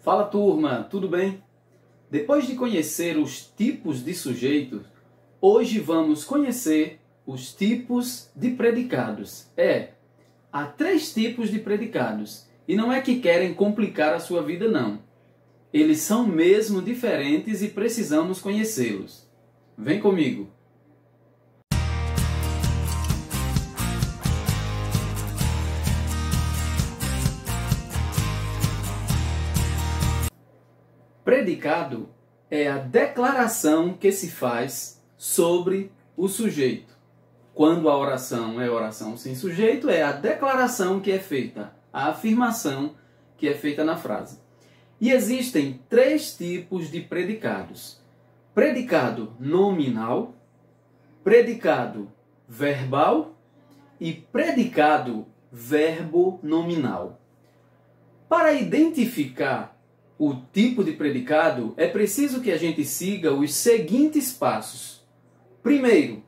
Fala turma, tudo bem? Depois de conhecer os tipos de sujeitos, hoje vamos conhecer os tipos de predicados. Há 3 tipos de predicados e não é que querem complicar a sua vida não. Eles são mesmo diferentes e precisamos conhecê-los. Vem comigo! Predicado é a declaração que se faz sobre o sujeito. Quando a oração é oração sem sujeito, é a declaração que é feita, a afirmação que é feita na frase. E existem 3 tipos de predicados: predicado nominal, predicado verbal e predicado verbo-nominal. Para identificar o tipo de predicado, é preciso que a gente siga os seguintes passos. Primeiro,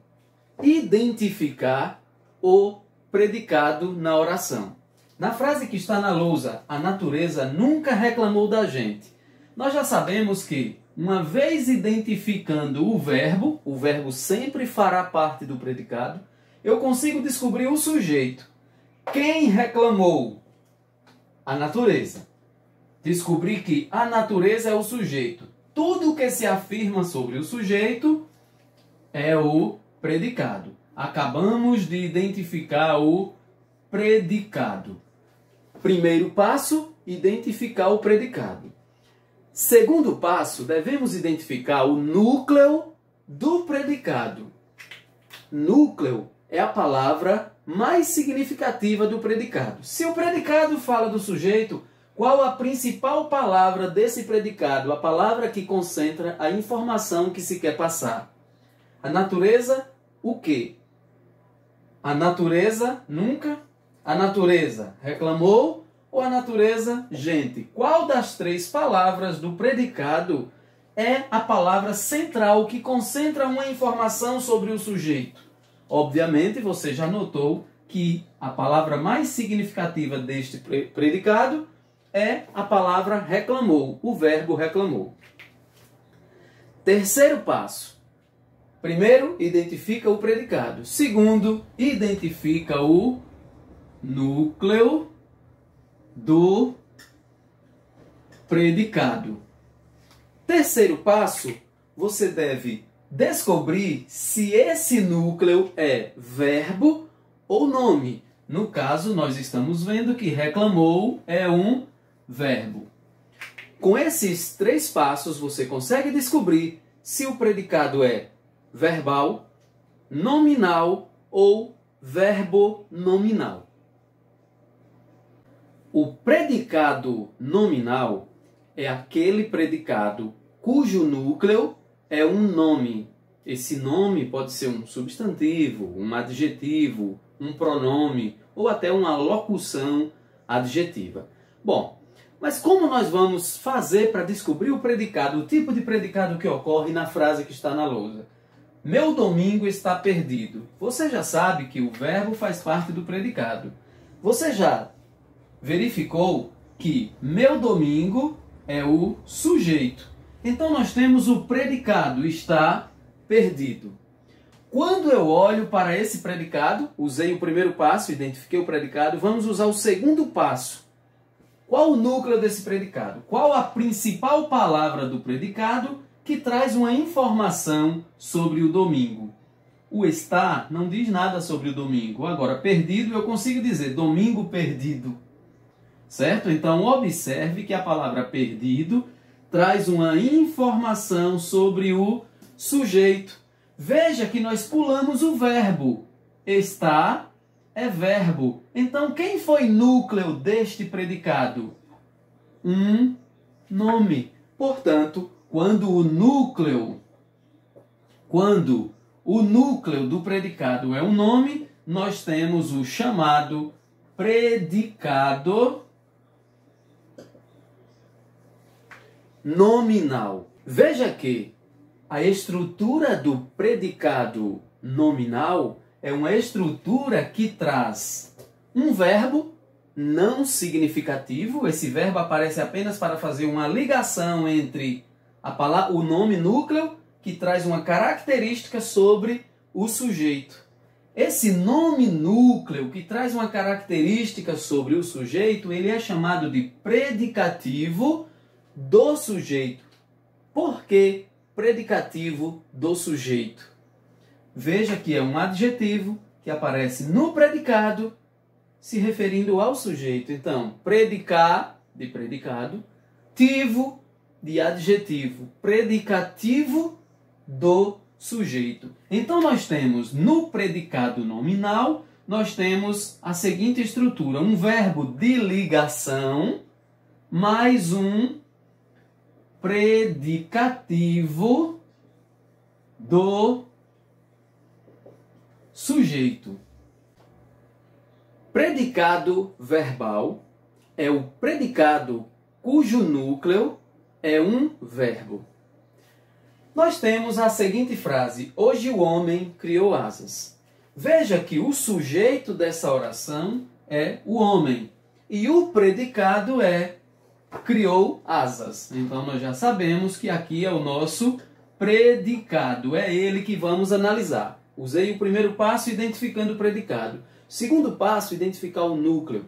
identificar o predicado na oração. Na frase que está na lousa, a natureza nunca reclamou da gente. Nós já sabemos que, uma vez identificando o verbo sempre fará parte do predicado, eu consigo descobrir o sujeito. Quem reclamou? A natureza. Descobri que a natureza é o sujeito. Tudo que se afirma sobre o sujeito é o predicado. Acabamos de identificar o predicado. Primeiro passo, identificar o predicado. Segundo passo, devemos identificar o núcleo do predicado. Núcleo é a palavra mais significativa do predicado. Se o predicado fala do sujeito, qual a principal palavra desse predicado? A palavra que concentra a informação que se quer passar. A natureza, o quê? A natureza nunca? A natureza reclamou ou a natureza gente? Qual das 3 palavras do predicado é a palavra central que concentra uma informação sobre o sujeito? Obviamente, você já notou que a palavra mais significativa deste predicado é a palavra reclamou, o verbo reclamou. Terceiro passo. Primeiro, identifica o predicado. Segundo, identifica o núcleo do predicado. Terceiro passo, você deve descobrir se esse núcleo é verbo ou nome. No caso, nós estamos vendo que reclamou é um verbo. Com esses 3 passos, você consegue descobrir se o predicado é verbal, nominal ou verbo-nominal. O predicado nominal é aquele predicado cujo núcleo é um nome. Esse nome pode ser um substantivo, um adjetivo, um pronome ou até uma locução adjetiva. Bom, mas como nós vamos fazer para descobrir o predicado, o tipo de predicado que ocorre na frase que está na lousa? Meu domingo está perdido. Você já sabe que o verbo faz parte do predicado. Você já verificou que meu domingo é o sujeito. Então nós temos o predicado está perdido. Quando eu olho para esse predicado, usei o primeiro passo, identifiquei o predicado, vamos usar o segundo passo. Qual o núcleo desse predicado? Qual a principal palavra do predicado que traz uma informação sobre o domingo? O está não diz nada sobre o domingo. Agora, perdido, eu consigo dizer domingo perdido. Certo? Então, observe que a palavra perdido traz uma informação sobre o sujeito. Veja que nós pulamos o verbo. Está é verbo. Então, quem foi núcleo deste predicado? Um nome. Portanto, quando o núcleo do predicado é um nome, nós temos o chamado predicado nominal. Veja que a estrutura do predicado nominal é uma estrutura que traz um verbo não significativo. Esse verbo aparece apenas para fazer uma ligação entre o nome núcleo, que traz uma característica sobre o sujeito. Esse nome núcleo, que traz uma característica sobre o sujeito, ele é chamado de predicativo do sujeito. Por que predicativo do sujeito? Veja que é um adjetivo que aparece no predicado, se referindo ao sujeito. Então, predicar, de predicado, tivo, de adjetivo, predicativo do sujeito. Então, nós temos no predicado nominal, nós temos a seguinte estrutura: um verbo de ligação mais um predicativo do sujeito. Predicado verbal é o predicado cujo núcleo é um verbo. Nós temos a seguinte frase: hoje o homem criou asas. Veja que o sujeito dessa oração é o homem e o predicado é criou asas. Então nós já sabemos que aqui é o nosso predicado, é ele que vamos analisar. Usei o primeiro passo identificando o predicado. Segundo passo, identificar o núcleo.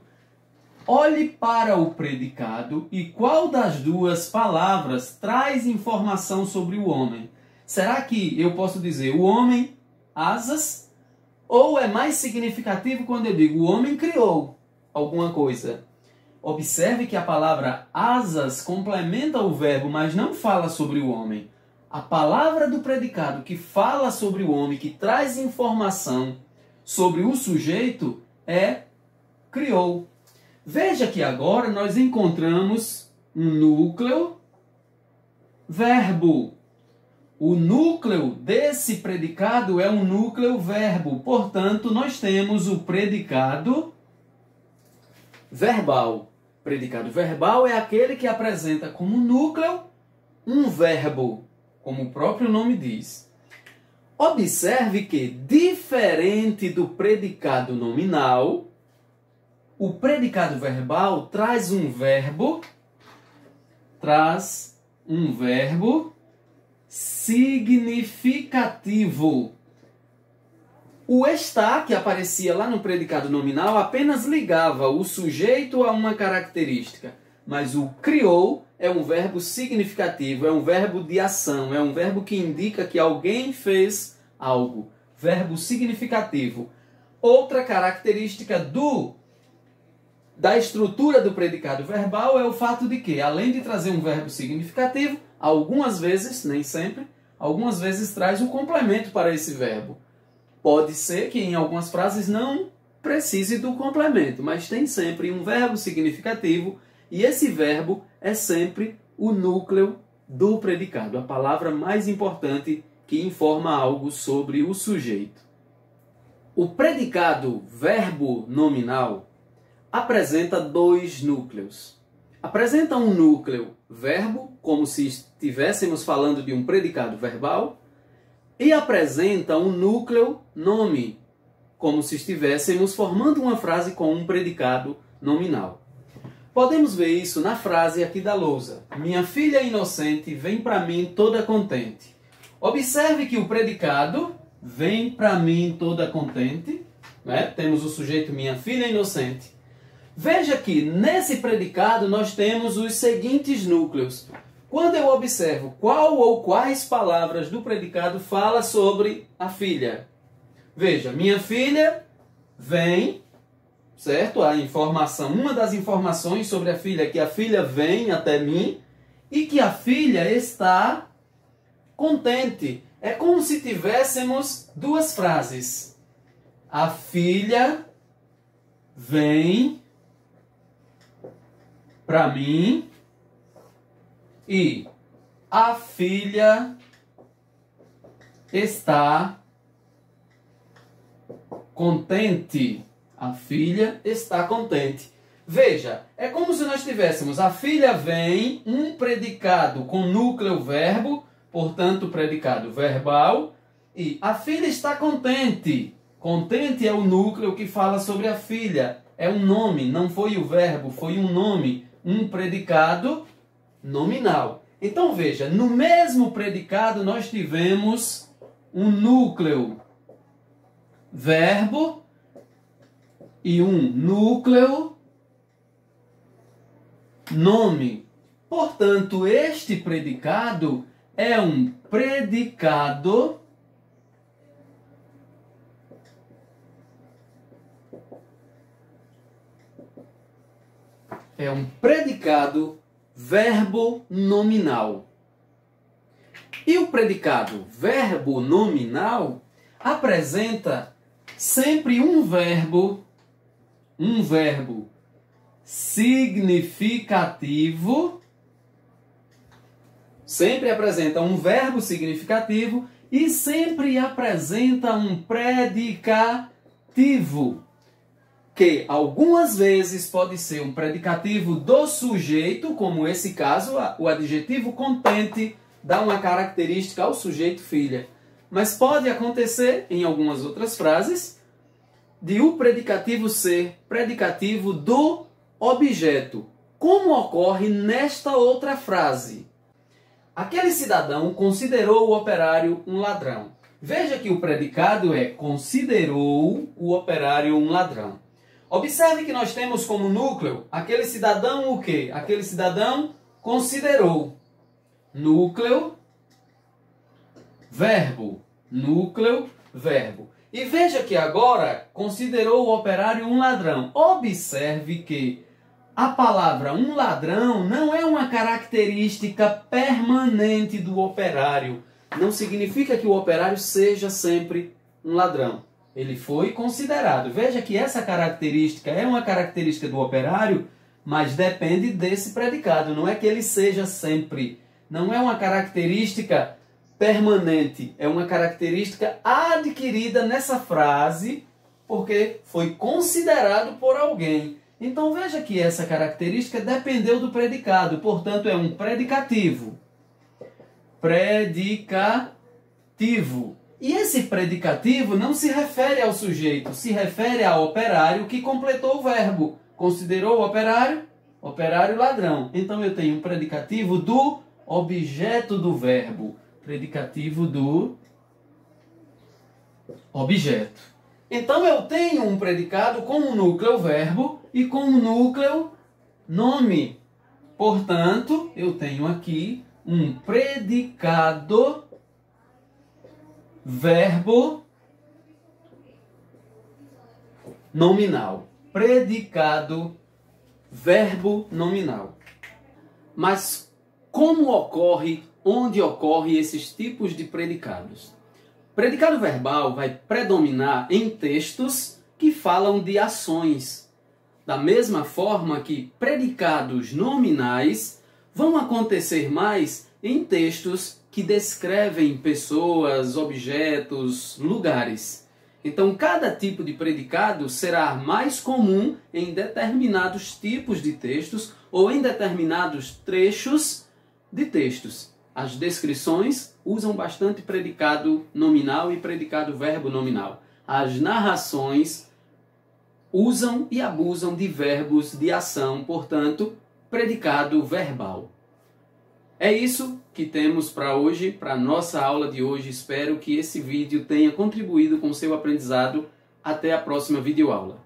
Olhe para o predicado e qual das duas palavras traz informação sobre o homem. Será que eu posso dizer o homem, asas? Ou é mais significativo quando eu digo o homem criou alguma coisa? Observe que a palavra asas complementa o verbo, mas não fala sobre o homem. A palavra do predicado que fala sobre o homem, que traz informação sobre o sujeito, é criou. Veja que agora nós encontramos um núcleo verbo. O núcleo desse predicado é um núcleo verbo. Portanto, nós temos o predicado verbal. Predicado verbal é aquele que apresenta como núcleo um verbo, como o próprio nome diz. Observe que, diferente do predicado nominal, o predicado verbal traz um verbo significativo. O está, que aparecia lá no predicado nominal, apenas ligava o sujeito a uma característica, mas o criou é um verbo significativo, é um verbo de ação, é um verbo que indica que alguém fez algo. Verbo significativo. Outra característica da estrutura do predicado verbal é o fato de que, além de trazer um verbo significativo, algumas vezes, nem sempre, algumas vezes traz um complemento para esse verbo. Pode ser que em algumas frases não precise do complemento, mas tem sempre um verbo significativo e esse verbo é sempre o núcleo do predicado, a palavra mais importante que informa algo sobre o sujeito. O predicado verbo nominal apresenta dois núcleos. Apresenta um núcleo verbo, como se estivéssemos falando de um predicado verbal, e apresenta um núcleo nome, como se estivéssemos formando uma frase com um predicado nominal. Podemos ver isso na frase aqui da lousa. Minha filha inocente vem para mim toda contente. Observe que o predicado vem para mim toda contente, né? Temos o sujeito minha filha inocente. Veja que nesse predicado nós temos os seguintes núcleos. Quando eu observo qual ou quais palavras do predicado fala sobre a filha. Veja, minha filha vem, certo? A informação, uma das informações sobre a filha é que a filha vem até mim e que a filha está contente. É como se tivéssemos duas frases. A filha vem para mim e a filha está contente. A filha está contente. Veja, é como se nós tivéssemos a filha vem, um predicado com núcleo verbo, portanto predicado verbal, e a filha está contente. Contente é o núcleo que fala sobre a filha. é um nome, não foi o verbo, foi um nome, um predicado nominal. Então veja, no mesmo predicado nós tivemos um núcleo verbo e um núcleo nome. Portanto, este predicado é um predicado verbo nominal. E o predicado verbo nominal apresenta sempre um verbo significativo, sempre apresenta um verbo significativo e sempre apresenta um predicativo, que algumas vezes pode ser um predicativo do sujeito, como esse caso, o adjetivo contente dá uma característica ao sujeito filha. Mas pode acontecer, em algumas outras frases, de o predicativo ser predicativo do objeto, como ocorre nesta outra frase. Aquele cidadão considerou o operário um ladrão. Veja que o predicado é considerou o operário um ladrão. Observe que nós temos como núcleo aquele cidadão o quê? Aquele cidadão considerou. Núcleo, verbo. Núcleo, verbo. E veja que agora considerou o operário um ladrão. Observe que a palavra um ladrão não é uma característica permanente do operário. Não significa que o operário seja sempre um ladrão. Ele foi considerado. Veja que essa característica é uma característica do operário, mas depende desse predicado. Não é que ele seja sempre. Não é uma característica permanente. É uma característica adquirida nessa frase porque foi considerado por alguém. Então veja que essa característica dependeu do predicado. Portanto, é um predicativo. Predicativo. E esse predicativo não se refere ao sujeito, se refere ao operário que completou o verbo. Considerou o operário? Operário ladrão. Então eu tenho um predicativo do objeto do verbo. Predicativo do objeto. Então eu tenho um predicado com um núcleo verbo e com um núcleo nome. Portanto, eu tenho aqui um predicado verbo nominal. Predicado verbo nominal. Mas como ocorre, onde ocorre esses tipos de predicados? Predicado verbal vai predominar em textos que falam de ações. Da mesma forma que predicados nominais vão acontecer mais em textos que descrevem pessoas, objetos, lugares. Então, cada tipo de predicado será mais comum em determinados tipos de textos ou em determinados trechos de textos. As descrições usam bastante predicado nominal e predicado verbo nominal. As narrações usam e abusam de verbos de ação, portanto, predicado verbal. É isso que temos para hoje, para a nossa aula de hoje. Espero que esse vídeo tenha contribuído com o seu aprendizado. Até a próxima videoaula.